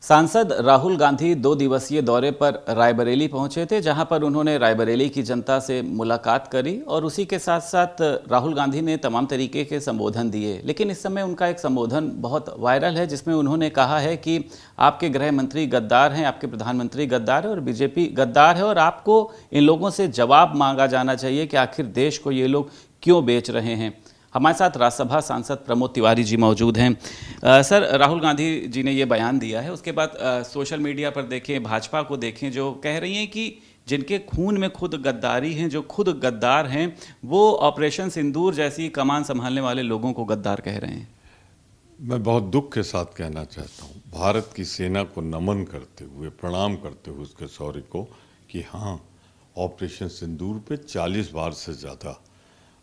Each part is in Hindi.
सांसद राहुल गांधी 2 दिवसीय दौरे पर रायबरेली पहुंचे थे, जहां पर उन्होंने रायबरेली की जनता से मुलाकात करी और उसी के साथ साथ राहुल गांधी ने तमाम तरीके के संबोधन दिए। लेकिन इस समय उनका एक संबोधन बहुत वायरल है, जिसमें उन्होंने कहा है कि आपके गृह मंत्री गद्दार हैं, आपके प्रधानमंत्री गद्दार है और बीजेपी गद्दार है और आपको इन लोगों से जवाब मांगा जाना चाहिए कि आखिर देश को ये लोग क्यों बेच रहे हैं। हमारे साथ राज्यसभा सांसद प्रमोद तिवारी जी मौजूद हैं। सर, राहुल गांधी जी ने ये बयान दिया है, उसके बाद सोशल मीडिया पर देखें, भाजपा को देखें, जो कह रही हैं कि जिनके खून में खुद गद्दारी हैं, जो खुद गद्दार हैं, वो ऑपरेशन सिंदूर जैसी कमान संभालने वाले लोगों को गद्दार कह रहे हैं। मैं बहुत दुख के साथ कहना चाहता हूँ, भारत की सेना को नमन करते हुए, प्रणाम करते हुए उसके शौर्य को, कि हाँ, ऑपरेशन सिंदूर पे 40 बार से ज़्यादा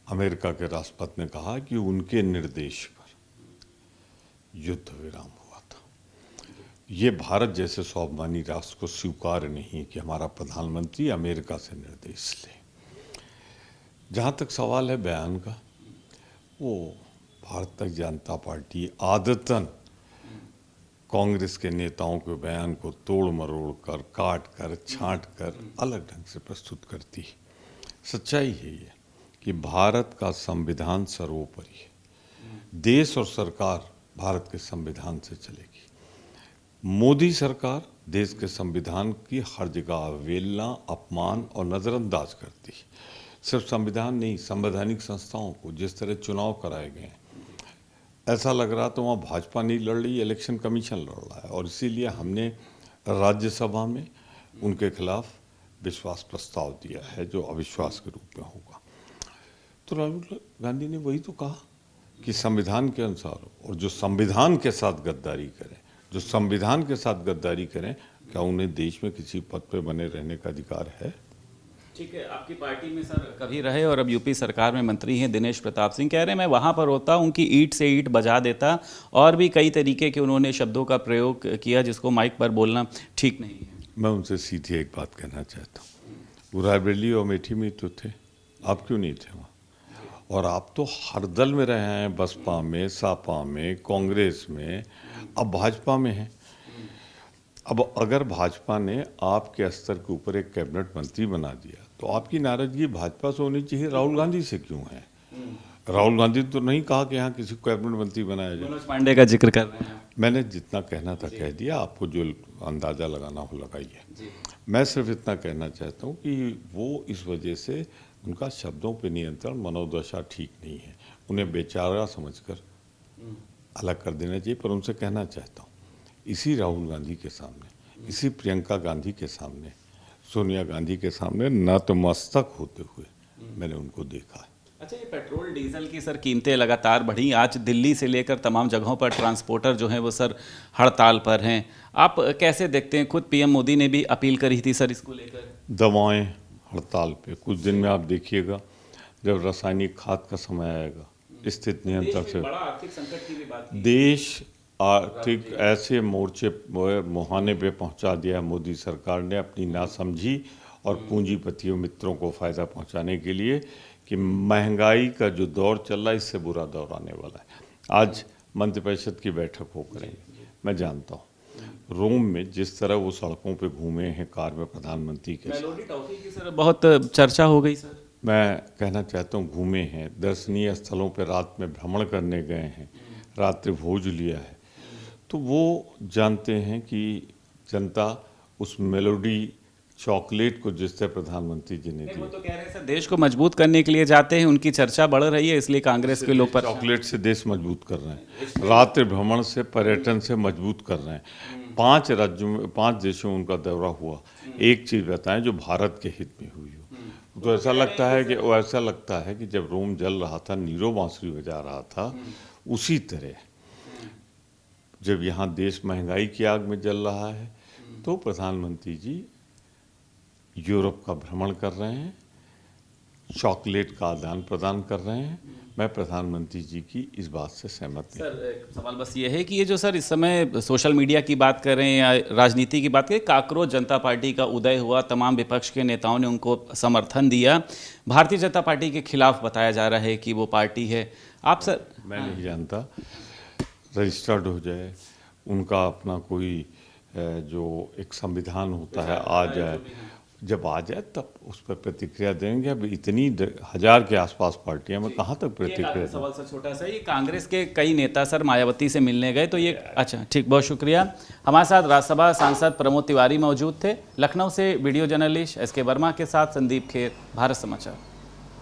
अमेरिका के राष्ट्रपति ने कहा कि उनके निर्देश पर युद्ध विराम हुआ था। ये भारत जैसे स्वाभिमानी राष्ट्र को स्वीकार नहीं कि हमारा प्रधानमंत्री अमेरिका से निर्देश ले। जहाँ तक सवाल है बयान का, वो भारतीय जनता पार्टी आदतन कांग्रेस के नेताओं के बयान को तोड़ मरोड़ कर, काट कर, छांट कर अलग ढंग से प्रस्तुत करती है। सच्चाई है ये कि भारत का संविधान सर्वोपरि है। देश और सरकार भारत के संविधान से चलेगी। मोदी सरकार देश के संविधान की हर जगह अवहेलना, अपमान और नज़रअंदाज करती है। सिर्फ संविधान नहीं, संवैधानिक संस्थाओं को, जिस तरह चुनाव कराए गए हैं, ऐसा लग रहा तो वहाँ भाजपा नहीं लड़ रही, इलेक्शन कमीशन लड़ रहा है। और इसीलिए हमने राज्यसभा में उनके खिलाफ विश्वास प्रस्ताव दिया है, जो अविश्वास के रूप में होगा। तो राहुल गांधी ने वही तो कहा कि संविधान के अनुसार, और जो संविधान के साथ गद्दारी करें, जो संविधान के साथ गद्दारी करें, क्या उन्हें देश में किसी पद पर बने रहने का अधिकार है? ठीक है, आपकी पार्टी में सर कभी रहे और अब यूपी सरकार में मंत्री हैं दिनेश प्रताप सिंह, कह रहे हैं मैं वहाँ पर होता उनकी ईंट से ईंट बजा देता, और भी कई तरीके के उन्होंने शब्दों का प्रयोग किया जिसको माइक पर बोलना ठीक नहीं है। मैं उनसे सीधी एक बात कहना चाहता हूँ, वो रायबरेली और अमेठी में तो थे, आप क्यों नहीं थे वहाँ? और आप तो हर दल में रहे हैं, बसपा में, सपा में, कांग्रेस में, अब भाजपा में हैं। अब अगर भाजपा ने आपके स्तर के ऊपर एक कैबिनेट मंत्री बना दिया, तो आपकी नाराजगी भाजपा से होनी चाहिए, राहुल गांधी से क्यों है? राहुल गांधी तो नहीं कहा कि यहाँ किसी को कैबिनेट मंत्री बनाया जाए। मनोज पांडे का जिक्र कर रहे हैं। मैंने जितना कहना था कह दिया, आपको जो अंदाज़ा लगाना हो लगाइए। मैं सिर्फ इतना कहना चाहता हूँ कि वो इस वजह से उनका शब्दों पे नियंत्रण, मनोदशा ठीक नहीं है, उन्हें बेचारा समझकर अलग कर देना चाहिए। पर उनसे कहना चाहता हूँ, इसी राहुल गांधी के सामने, इसी प्रियंका गांधी के सामने, सोनिया गांधी के सामने नतमस्तक होते हुए मैंने उनको देखा है। अच्छा, ये पेट्रोल डीजल की सर कीमतें लगातार बढ़ी, आज दिल्ली से लेकर तमाम जगहों पर ट्रांसपोर्टर जो हैं वो सर हड़ताल पर हैं। आप कैसे देखते हैं? खुद पीएम मोदी ने भी अपील करी थी सर इसको लेकर। दवाएं हड़ताल पे, कुछ दिन में आप देखिएगा जब रासायनिक खाद का समय आएगा, स्थिति नियंत्रण से बड़ा आर्थिक संकट की भी बात की। देश आर्थिक ऐसे मोर्चे मुहाने पे पहुंचा दिया मोदी सरकार ने अपनी नासमझी और पूंजीपतियों मित्रों को फ़ायदा पहुंचाने के लिए, कि महंगाई का जो दौर चल रहा है इससे बुरा दौर आने वाला है। आज मंत्रिपरिषद की बैठक हो करेंगे, मैं जानता हूँ रोम में जिस तरह वो सड़कों पे घूमे हैं कार में प्रधानमंत्री के साथ, मेलोडी टॉफी की सर बहुत चर्चा हो गई सर। मैं कहना चाहता हूँ घूमे हैं, दर्शनीय स्थलों पे रात में भ्रमण करने गए हैं, रात्रि भोज लिया है, तो वो जानते हैं कि जनता उस मेलोडी चॉकलेट को जिस तरह प्रधानमंत्री जी ने दी। वो तो कह रहे हैं सर देश को मजबूत करने के लिए जाते हैं, उनकी चर्चा बढ़ रही है, इसलिए कांग्रेस के लोग चॉकलेट से देश मजबूत कर रहे हैं, रात्रि भ्रमण से, पर्यटन से मजबूत कर रहे हैं। 5 राज्यों में, 5 देशों में उनका दौरा हुआ। एक चीज़ बताएं जो भारत के हित में हुई हो। तो ऐसा लगता है कि जब रोम जल रहा था, नीरो बांसुरी बजा रहा था, उसी तरह जब यहाँ देश महंगाई की आग में जल रहा है, तो प्रधानमंत्री जी यूरोप का भ्रमण कर रहे हैं, चॉकलेट का आदान प्रदान कर रहे हैं। मैं प्रधानमंत्री जी की इस बात से सहमत नहीं। सर एक सवाल बस ये है कि ये जो सर इस समय सोशल मीडिया की बात करें या राजनीति की बात करें, काकरोच जनता पार्टी का उदय हुआ, तमाम विपक्ष के नेताओं ने उनको समर्थन दिया, भारतीय जनता पार्टी के खिलाफ बताया जा रहा है कि वो पार्टी है। आप सर, मैं नहीं जानता, रजिस्टर्ड हो जाए, उनका अपना कोई जो एक संविधान होता है आ जाए, जब आ जाए तब उस पर प्रतिक्रिया देंगे। अब इतनी 1000 के आसपास पार्टियां, मैं कहाँ तक प्रतिक्रिया दूं? सवाल सर छोटा सा, ये कांग्रेस के कई नेता सर मायावती से मिलने गए तो ये, अच्छा ठीक, बहुत शुक्रिया। हमारे साथ राज्यसभा सांसद प्रमोद तिवारी मौजूद थे। लखनऊ से वीडियो जर्नलिस्ट एस के वर्मा के साथ संदीप खेर, भारत समाचार।